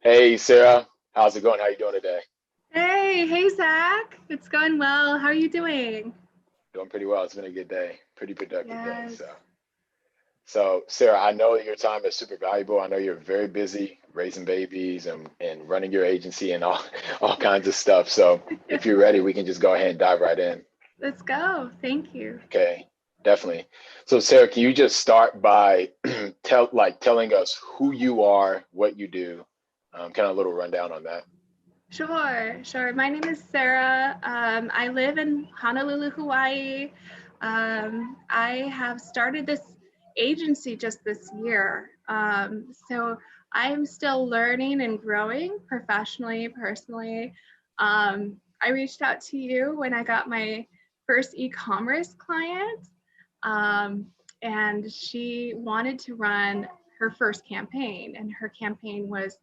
Hey Sarah, how's it going? How you doing today? Hey, Zach. It's going well. How are you doing? Doing pretty well. It's been a good day, pretty productive day. Yes. So Sarah, I know that your time is super valuable. I know you're very busy raising babies and running your agency and all all kinds of stuff. So if you're ready, we can just go ahead and dive right in. Let's go. Thank you. Okay, definitely. So Sarah, can you just start by telling us who you are, what you do, kind of a little rundown on that. Sure. My name is Sarah. I live in Honolulu, Hawaii. I have started this agency just this year. So I'm still learning and growing professionally, personally. I reached out to you when I got my first e-commerce client, um, and she wanted to run her first campaign, and her campaign was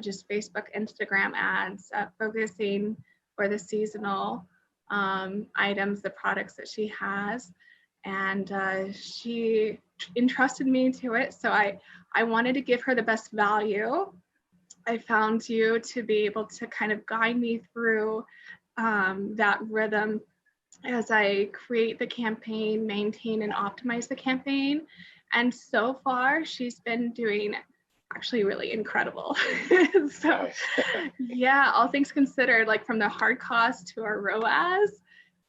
just Facebook, Instagram ads, focusing for the seasonal items, the products that she has. And she entrusted me to it. So I wanted to give her the best value. I found you to be able to kind of guide me through that rhythm as I create the campaign, maintain and optimize the campaign. And so far, she's been doing actually really incredible. So Nice. yeah, all things considered, like from the hard cost to our ROAS,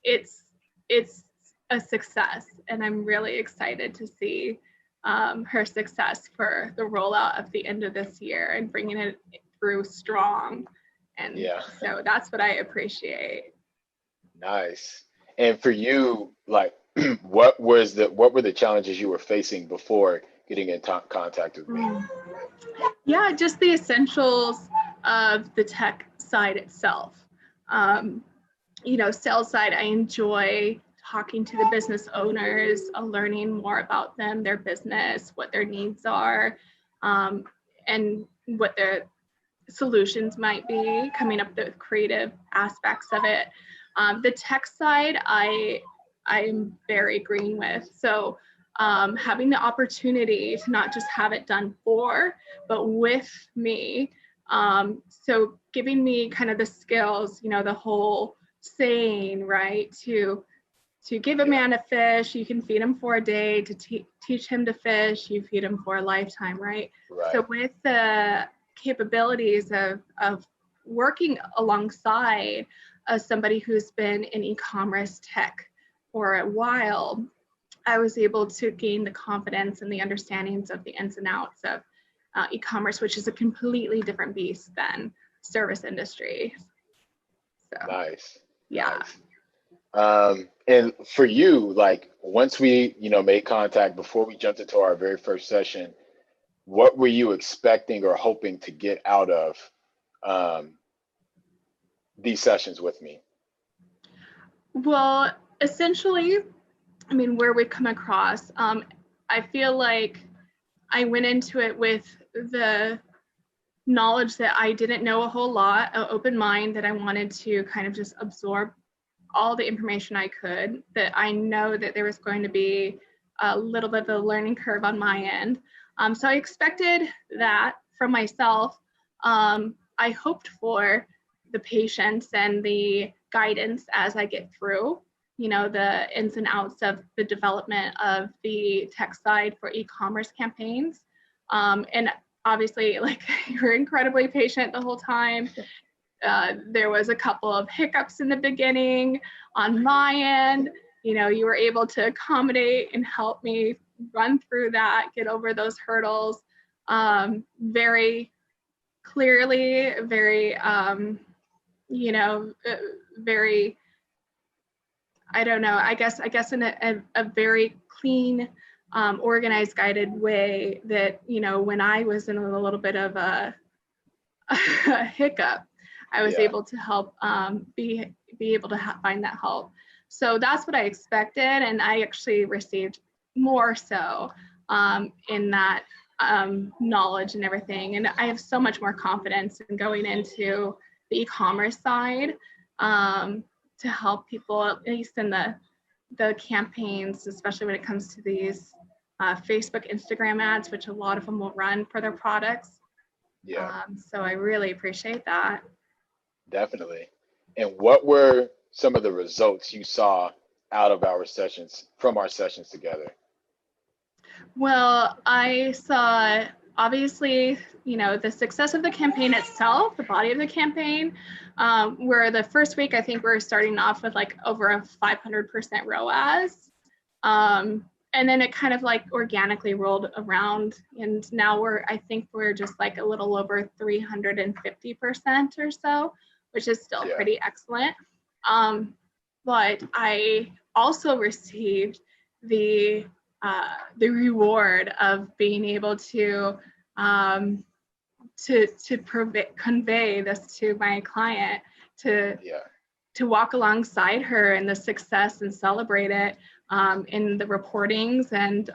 it's it's a success, and I'm really excited to see her success for the rollout of the end of this year and bringing it through strong. And Yeah. so that's what I appreciate. Nice. And for you, like, what were the challenges you were facing before getting in contact with me? Mm. Yeah, just the essentials of the tech side itself. Um, Sales side, I enjoy talking to the business owners, learning more about them, their business, what their needs are, um, and what their solutions might be, coming up with creative aspects of it. The tech side, I'm very green with. So having the opportunity to not just have it done for, but with me. So giving me kind of the skills, the whole saying, right? To give a Yeah. man a fish, you can feed him for a day. To teach him to fish, you feed him for a lifetime, right? So Right. with the capabilities of working alongside somebody who's been in e-commerce tech for a while, I was able to gain the confidence and the understandings of the ins and outs of e-commerce, which is a completely different beast than service industry. So Nice. yeah. Nice. And for you, like once we, made contact before we jumped into our very first session, what were you expecting or hoping to get out of um, these sessions with me? Well, essentially, I mean, where we come across, I feel like I went into it with the knowledge that I didn't know a whole lot, an open mind that I wanted to kind of just absorb all the information I could, that I know that there was going to be a little bit of a learning curve on my end. So I expected that from myself. I hoped for the patience and the guidance as I get through, the ins and outs of the development of the tech side for e-commerce campaigns. And obviously, like, you're incredibly patient the whole time. There was a couple of hiccups in the beginning on my end. You were able to accommodate and help me run through that, get over those hurdles very clearly, very, you know, uh, very, I don't know, I guess in a very clean, organized, guided way that, when I was in a little bit of a hiccup, I was Yeah. able to help be able to find that help. So that's what I expected, and I actually received more so in that knowledge and everything. And I have so much more confidence in going into the e-commerce side to help people, at least in the campaigns, especially when it comes to these Facebook, Instagram ads, which a lot of them will run for their products. Yeah, So I really appreciate that. definitely. And what were some of the results you saw out of our sessions, from our sessions together? Well, I saw obviously, the success of the campaign itself, the body of the campaign, where the first week, I think we're starting off with like over a 500% ROAS. And then it kind of like organically rolled around. And now I think we're just like a little over 350% or so, which is still Yeah, pretty excellent. But I also received the the reward of being able um, convey this to my client, to yeah, to walk alongside her in the success and celebrate it, in the reportings, and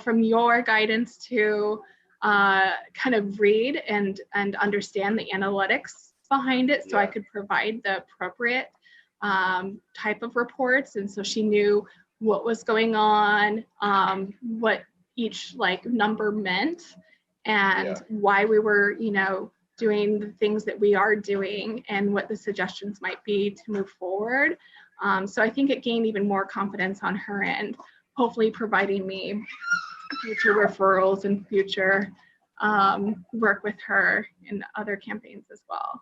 from your guidance to kind of read and understand the analytics behind it, so I yeah, could provide the appropriate type of reports. And so she knew what was going on, what each like number meant, yeah. and why we were, doing the things that we are doing, and what the suggestions might be to move forward. So I think it gained even more confidence on her end, hopefully providing me future referrals and future work with her in other campaigns as well.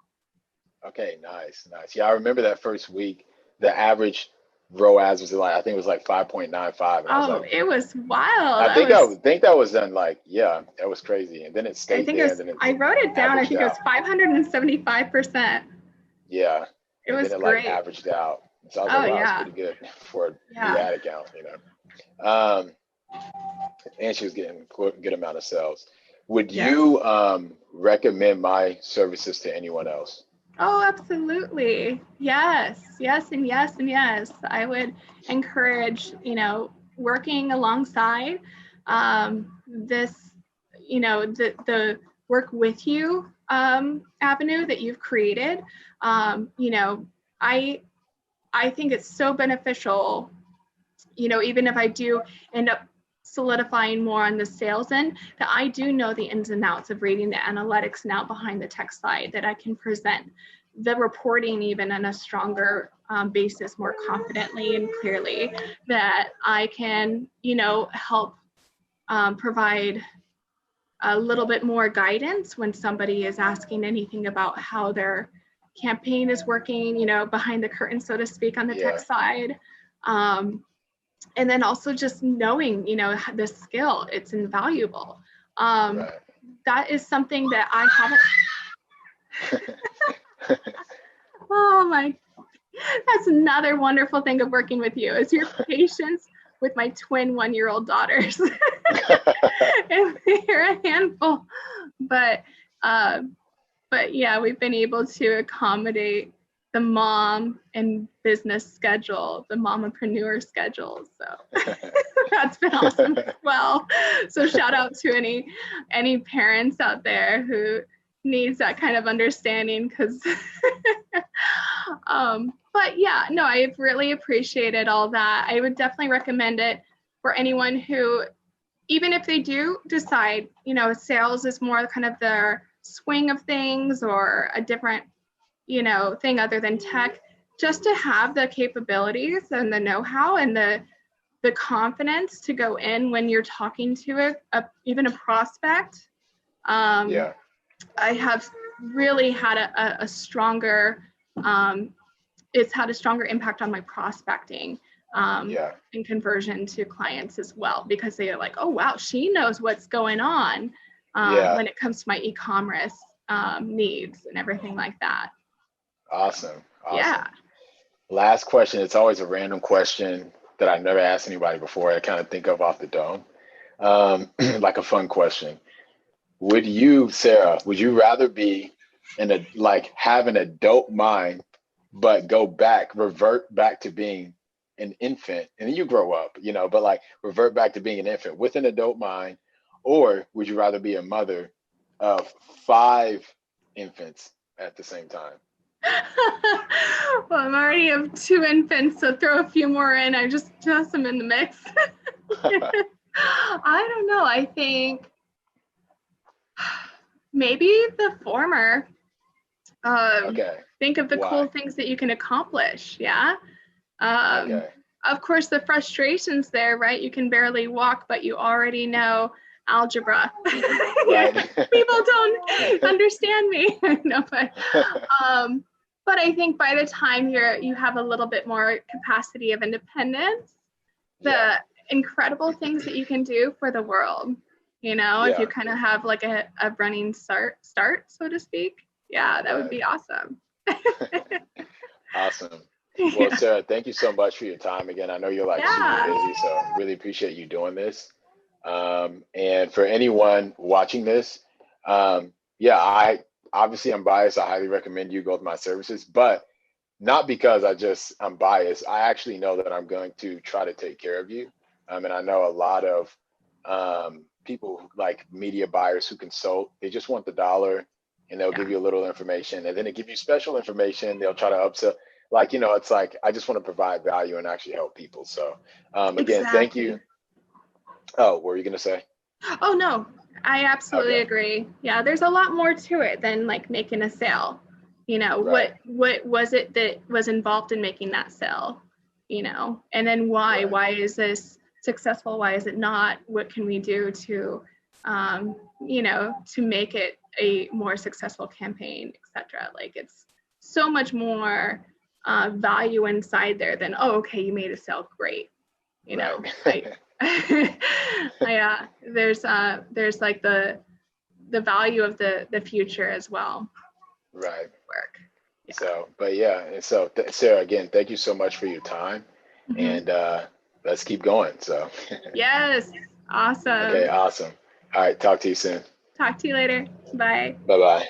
Okay, nice, nice. Yeah, I remember that first week, the average ROAS was like, I think it was like 5.95. And I was Oh, like, it was wild. I think that was done like, yeah, that was crazy. And then it I stayed think it there and was, then it I wrote it down, I averaged think it was out. 575%. Yeah. It And then was it like great. averaged out. So I was like, Oh, wow, it's yeah. pretty good for a new Yeah. ad account, you know. And she was getting a good amount of sales. Would Yes. you recommend my services to anyone else? Oh, absolutely. Yes, yes, and yes, and yes. I would encourage, working alongside this, the work with you avenue that you've created. I I think it's so beneficial, even if I do end up solidifying more on the sales end, that I do know the ins and outs of reading the analytics now behind the tech side, that I can present the reporting even on a stronger basis, more confidently and clearly, that I can, help provide a little bit more guidance when somebody is asking anything about how their campaign is working, behind the curtain, so to speak, on the tech Yeah, side. Um, and then also just knowing, the skill, it's invaluable. Um, right. that is something that I haven't. Oh my, that's another wonderful thing of working with you, is your patience with my twin 1-year-old daughters. And they're a handful, but uh, but yeah, we've been able to accommodate the mom and business schedule, the mompreneur schedule. So that's been awesome as well. So shout out to any parents out there who needs that kind of understanding, because but yeah, no, I've really appreciated all that. I would definitely recommend it for anyone who, even if they do decide, sales is more kind of their swing of things, or a different, thing other than tech, just to have the capabilities and the know-how and the confidence to go in when you're talking to even a prospect. Yeah, I have really had a stronger, it's had a stronger impact on my prospecting yeah, and conversion to clients as well, because they are like, oh, wow, she knows what's going on yeah. when it comes to my e-commerce needs and everything like that. Awesome, Yeah. awesome. Last question. It's always a random question that I've never asked anybody before. I kind of think of off the dome, like a fun question. Would you, Sarah, would you rather be like have an adult mind, but revert back to being an infant, and then you grow up, but like revert back to being an infant with an adult mind, or would you rather be a mother of 5 infants at the same time? Well, I'm already have 2 infants, so throw a few more in. I just toss them in the mix. I don't know. I think Maybe the former. Okay. Think of the cool Why? things that you can accomplish. Yeah. Um, Okay. of course, the frustrations there, right? You can barely walk, but you already know algebra. Right. People don't understand me. No, but I think by the time you have a little bit more capacity of independence, Yeah. the incredible things that you can do for the world, if you Yeah. kind of have like a running start, so to speak. Yeah, that would Right. be awesome. Awesome. Well, Yeah. Sarah, thank you so much for your time again. I know you're like super Yeah. busy, so really appreciate you doing this. And for anyone watching this, yeah, I'm biased. I highly recommend you go with my services, but not because I'm biased. I actually know that I'm going to try to take care of you. And I know a lot of people like media buyers who consult, they just want the dollar and they'll Yeah. give you a little information and then they give you special information. They'll try to upsell. Like, it's like, I just want to provide value and actually help people. So again, thank you. Exactly. Oh, what were you going to say? Oh no, I absolutely Okay. agree. Yeah, there's a lot more to it than like making a sale. Right. What was it that was involved in making that sale? And then why? Right. Why is this successful? Why is it not? What can we do to to make it a more successful campaign, etc. Like it's so much more value inside there than, oh, okay, you made a sale, great. Right. I there's like the value of the future as well. Right. Work. Yeah. So, but yeah, and so Sarah, again, thank you so much for your time, Mm-hmm. and let's keep going. So, Yes. okay, Awesome. awesome. All right, talk to you soon. Talk to you later. Bye. Bye bye.